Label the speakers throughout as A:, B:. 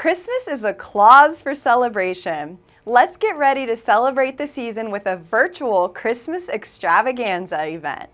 A: Christmas is a clause for celebration. Let's get ready to celebrate the season with a virtual Christmas extravaganza event.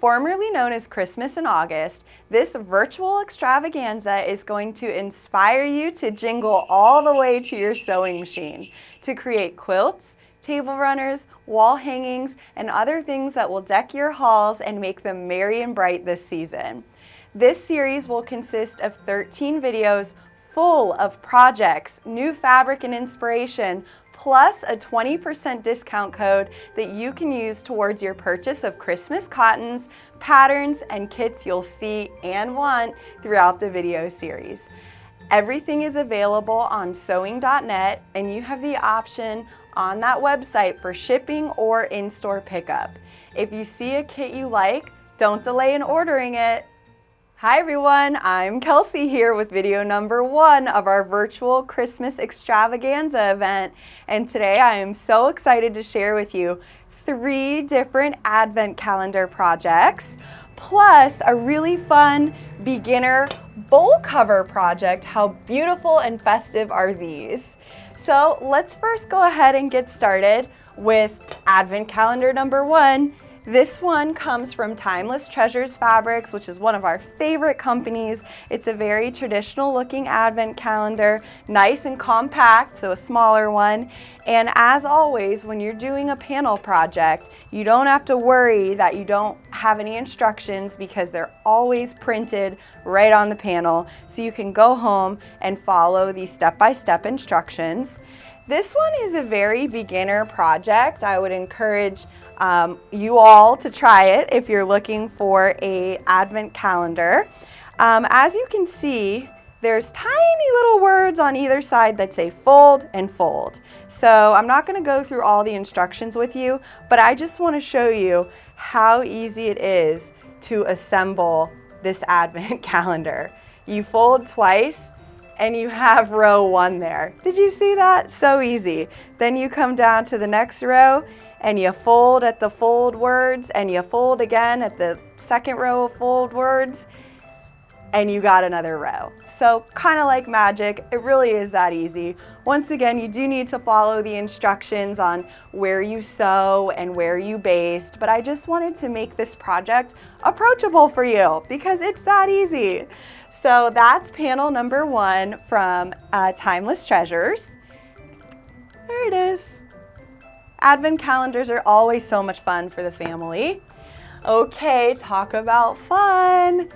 A: Formerly known as Christmas in August, this virtual extravaganza is going to inspire you to jingle all the way to your sewing machine to create quilts, table runners, wall hangings, and other things that will deck your halls and make them merry and bright this season. This series will consist of 13 videos full of projects, new fabric and inspiration, plus a 20% discount code that you can use towards your purchase of Christmas cottons, patterns, and kits you'll see and want throughout the video series. Everything is available on sewing.net, and you have the option on that website for shipping or in-store pickup. If you see a kit you like, don't delay in ordering it. Hi everyone, I'm Kelsey here with video number 1 of our virtual Christmas extravaganza event, and today I am so excited to share with you 3 different advent calendar projects, plus a really fun beginner bowl cover project. How beautiful and festive are these? So let's first go ahead and get started with advent calendar number 1. This one comes from Timeless Treasures Fabrics, which is one of our favorite companies. It's a very traditional looking advent calendar, nice and compact, so a smaller one. And as always, when you're doing a panel project, you don't have to worry that you don't have any instructions because they're always printed right on the panel. So you can go home and follow these step-by-step instructions. This one is a very beginner project. I would encourage you all to try it if you're looking for an advent calendar. As you can see, there's tiny little words on either side that say fold and fold. So I'm not going to go through all the instructions with you, but I just want to show you how easy it is to assemble this advent calendar. You fold twice and you have row 1 there. Did you see that? So easy. Then you come down to the next row and you fold at the fold words and you fold again at the second row of fold words and you got another row. So kind of like magic, it really is that easy. Once again, you do need to follow the instructions on where you sew and where you baste, but I just wanted to make this project approachable for you because it's that easy. So that's panel number 1 from Timeless Treasures. There it is. Advent calendars are always so much fun for the family. Okay, talk about fun.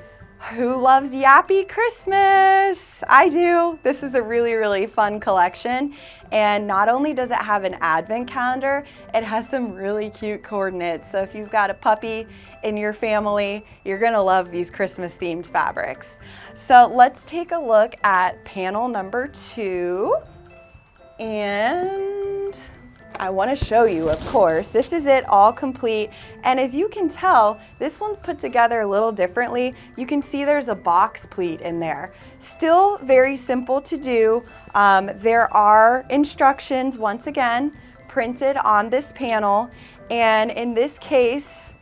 A: Who loves Yappy Christmas? I do. This is a really, really fun collection. And not only does it have an advent calendar, it has some really cute coordinates. So if you've got a puppy in your family, you're gonna love these Christmas themed fabrics. So let's take a look at panel number 2. And I want to show you, of course, this is it all complete. And as you can tell, this one's put together a little differently. You can see there's a box pleat in there. Still very simple to do. There are instructions, once again, printed on this panel. And in this case,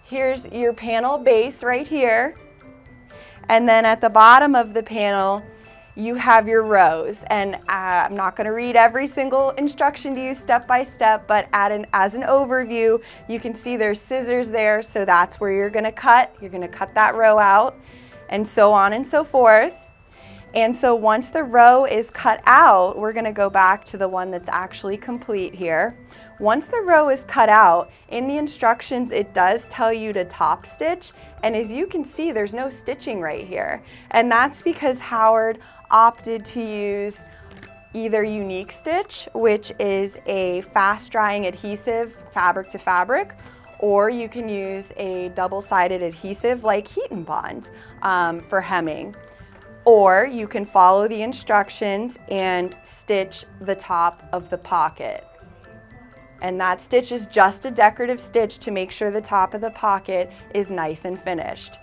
A: here's your panel base right here. And then at the bottom of the panel, you have your rows, and I'm not going to read every single instruction to you step by step, but as an overview, you can see there's scissors there, so that's where you're going to cut. You're going to cut that row out, and so on and so forth. And so once the row is cut out, we're going to go back to the one that's actually complete here. Once the row is cut out, in the instructions it does tell you to top stitch, and as you can see there's no stitching right here. And that's because Howard opted to use either Unique Stitch, which is a fast drying adhesive fabric to fabric, or you can use a double-sided adhesive like Heat and Bond for hemming. Or you can follow the instructions and stitch the top of the pocket. And that stitch is just a decorative stitch to make sure the top of the pocket is nice and finished.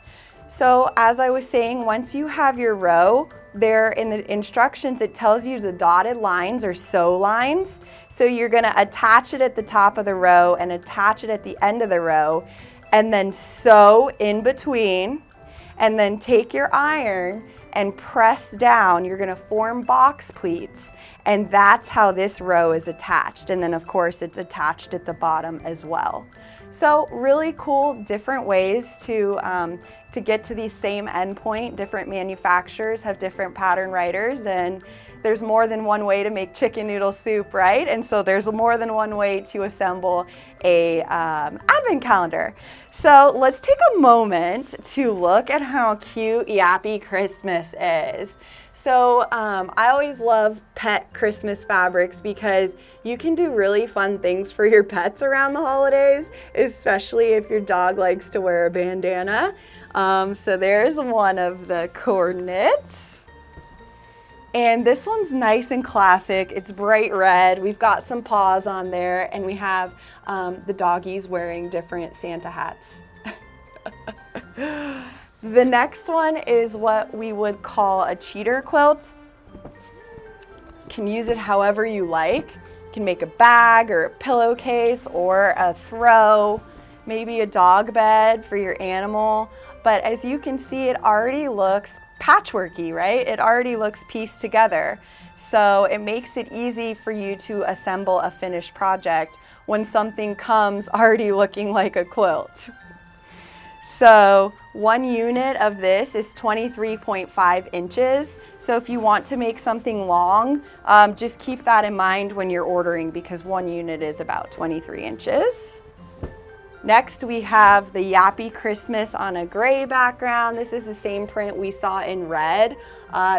A: So as I was saying, once you have your row, there in the instructions it tells you the dotted lines are sew lines. So you're going to attach it at the top of the row and attach it at the end of the row and then sew in between, and then take your iron and press down, you're gonna form box pleats. And that's how this row is attached. And then of course it's attached at the bottom as well. So really cool, different ways to get to the same endpoint. Different manufacturers have different pattern writers, and there's more than one way to make chicken noodle soup, right? And so there's more than one way to assemble a advent calendar. So let's take a moment to look at how cute Yappy Christmas is. So I always love pet Christmas fabrics because you can do really fun things for your pets around the holidays, especially if your dog likes to wear a bandana. So there's one of the coordinates. And this one's nice and classic. It's bright red. We've got some paws on there, and we have the doggies wearing different Santa hats. The next one is what we would call a cheater quilt. You can use it however you like. You can make a bag or a pillowcase or a throw, maybe a dog bed for your animal. But as you can see, it already looks patchworky, right? It already looks pieced together. So it makes it easy for you to assemble a finished project when something comes already looking like a quilt. So one unit of this is 23.5 inches. So if you want to make something long, just keep that in mind when you're ordering, because one unit is about 23 inches. Next, we have the Yappy Christmas on a gray background. This is the same print we saw in red,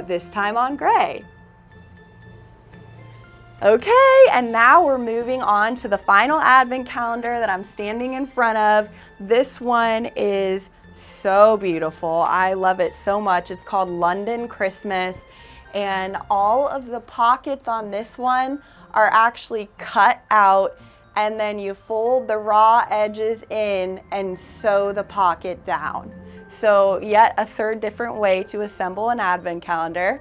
A: this time on gray. Okay, and now we're moving on to the final advent calendar that I'm standing in front of. This one is so beautiful. I love it so much. It's called London Christmas, and all of the pockets on this one are actually cut out, and then you fold the raw edges in and sew the pocket down. So yet a third different way to assemble an advent calendar.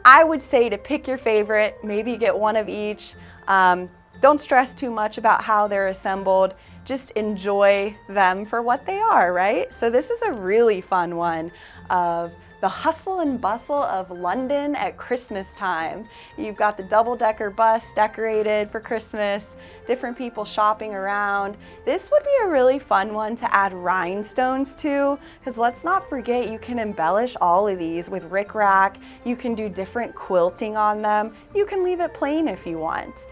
A: I would say to pick your favorite, maybe get one of each. Don't stress too much about how they're assembled. Just enjoy them for what they are, right? So this is a really fun one of the hustle and bustle of London at Christmas time. You've got the double-decker bus decorated for Christmas, different people shopping around. This would be a really fun one to add rhinestones to, because let's not forget you can embellish all of these with rickrack. You can do different quilting on them. You can leave it plain if you want.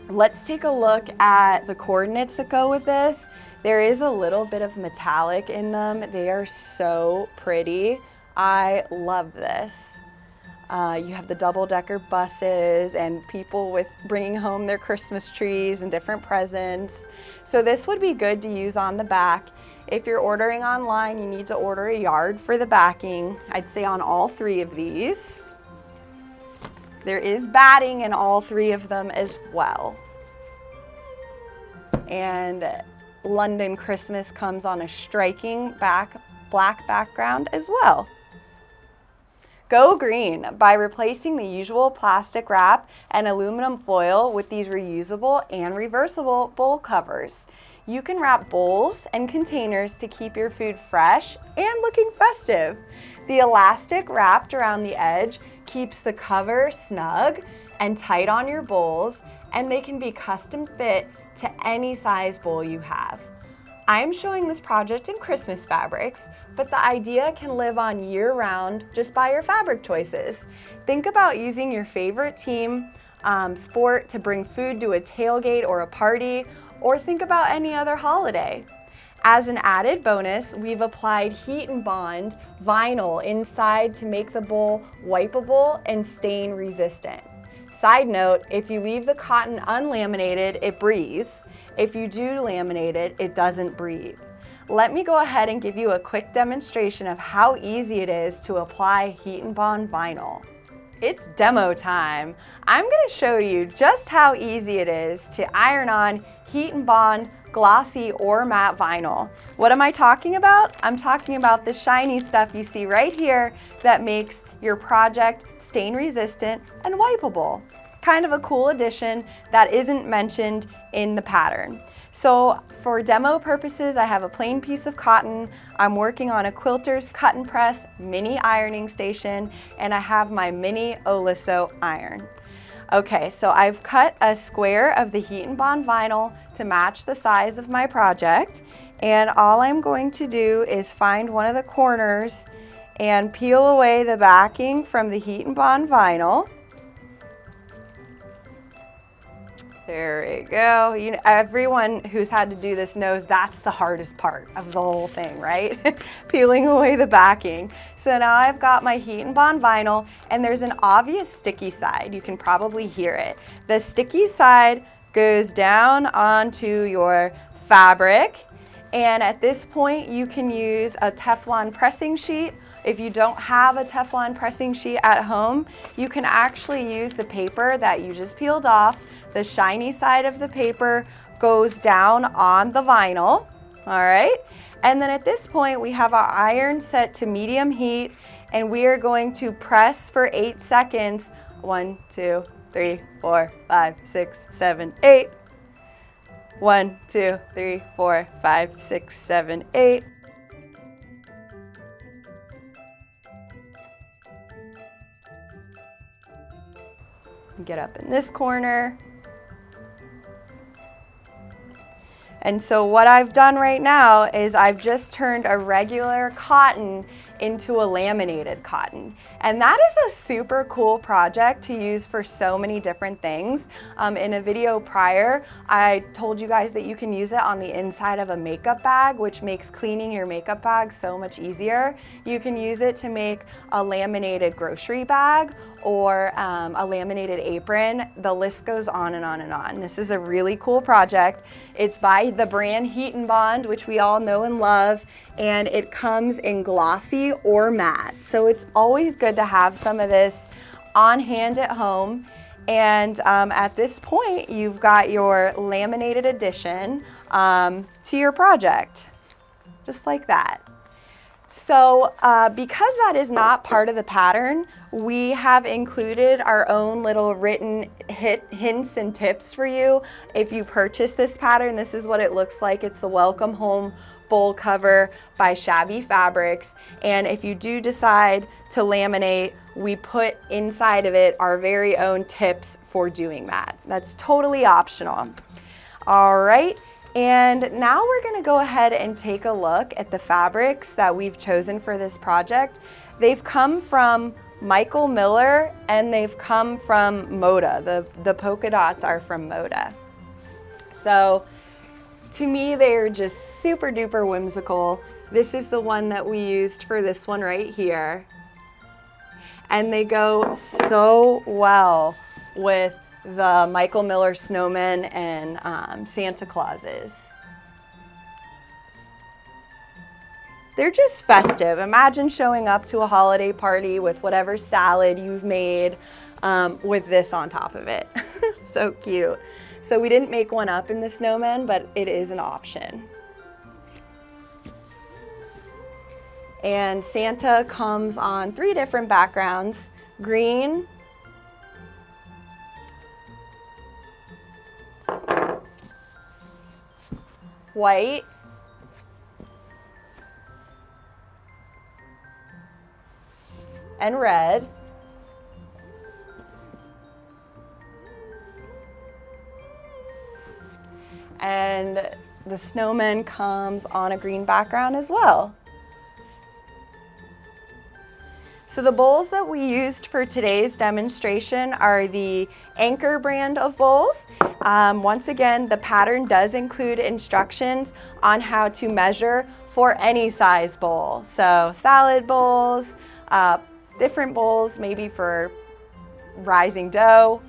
A: Let's take a look at the coordinates that go with this. There is a little bit of metallic in them. They are so pretty. I love this. You have the double-decker buses and people with bringing home their Christmas trees and different presents. So this would be good to use on the back. If you're ordering online, you need to order a yard for the backing. I'd say on all three of these. There is batting in all three of them as well. And London Christmas comes on a striking black background as well. Go green by replacing the usual plastic wrap and aluminum foil with these reusable and reversible bowl covers. You can wrap bowls and containers to keep your food fresh and looking festive. The elastic wrapped around the edge keeps the cover snug and tight on your bowls, and they can be custom fit to any size bowl you have. I'm showing this project in Christmas fabrics, but the idea can live on year-round just by your fabric choices. Think about using your favorite team sport to bring food to a tailgate or a party, or think about any other holiday. As an added bonus, we've applied heat and bond vinyl inside to make the bowl wipeable and stain resistant. Side note, if you leave the cotton unlaminated, it breathes. If you do laminate it, it doesn't breathe. Let me go ahead and give you a quick demonstration of how easy it is to apply heat and bond vinyl. It's demo time. I'm going to show you just how easy it is to iron on heat and bond glossy or matte vinyl. What am I talking about? I'm talking about the shiny stuff you see right here that makes your project stain resistant and wipeable. kind of a cool addition that isn't mentioned in the pattern. So for demo purposes, I have a plain piece of cotton. I'm working on a quilter's cut and press mini ironing station, and I have my mini Oliso iron. Okay, so I've cut a square of the heat and bond vinyl to match the size of my project, and all I'm going to do is find one of the corners and peel away the backing from the heat and bond vinyl. There we go. You know, everyone who's had to do this knows that's the hardest part of the whole thing, right? Peeling away the backing. So now I've got my heat and bond vinyl, and there's an obvious sticky side. You can probably hear it. The sticky side goes down onto your fabric, and at this point you can use a Teflon pressing sheet. If you don't have a Teflon pressing sheet at home, you can actually use the paper that you just peeled off. The shiny side of the paper goes down on the vinyl, all right? And then at this point, we have our iron set to medium heat, and we are going to press for 8 seconds. 1, 2, 3, 4, 5, 6, 7, 8. 1, 2, 3, 4, 5, 6, 7, 8. Get up in this corner. And so what I've done right now is I've just turned a regular cotton into a laminated cotton. And that is a super cool project to use for so many different things. In a video prior, I told you guys that you can use it on the inside of a makeup bag, which makes cleaning your makeup bag so much easier. You can use it to make a laminated grocery bag or a laminated apron. The list goes on and on and on. This is a really cool project. It's by the brand Heat and Bond, which we all know and love, and it comes in glossy or matte. So it's always good to have some of this on hand at home. And at this point, you've got your laminated addition to your project, just like that. So because that is not part of the pattern, we have included our own little written hints and tips for you. If you purchase this pattern, this is what it looks like. It's the Welcome Home bowl cover by Shabby Fabrics. And if you do decide to laminate, we put inside of it our very own tips for doing that. That's totally optional. All right. And now we're going to go ahead and take a look at the fabrics that we've chosen for this project. They've come from Michael Miller and they've come from Moda. The polka dots are from Moda. So to me, they're just super duper whimsical. This is the one that we used for this one right here. And they go so well with the Michael Miller snowmen and Santa Clauses. They're just festive. Imagine showing up to a holiday party with whatever salad you've made with this on top of it. So cute. So we didn't make one up in the snowman, but it is an option. And Santa comes on 3 different backgrounds: green, white, and red. And the snowman comes on a green background as well. So the bowls that we used for today's demonstration are the Anchor brand of bowls. Once again, the pattern does include instructions on how to measure for any size bowl. So salad bowls, different bowls, maybe for rising dough.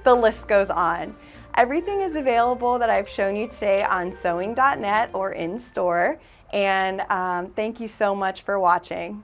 A: The list goes on. Everything is available that I've shown you today on sewing.net or in store. And thank you so much for watching.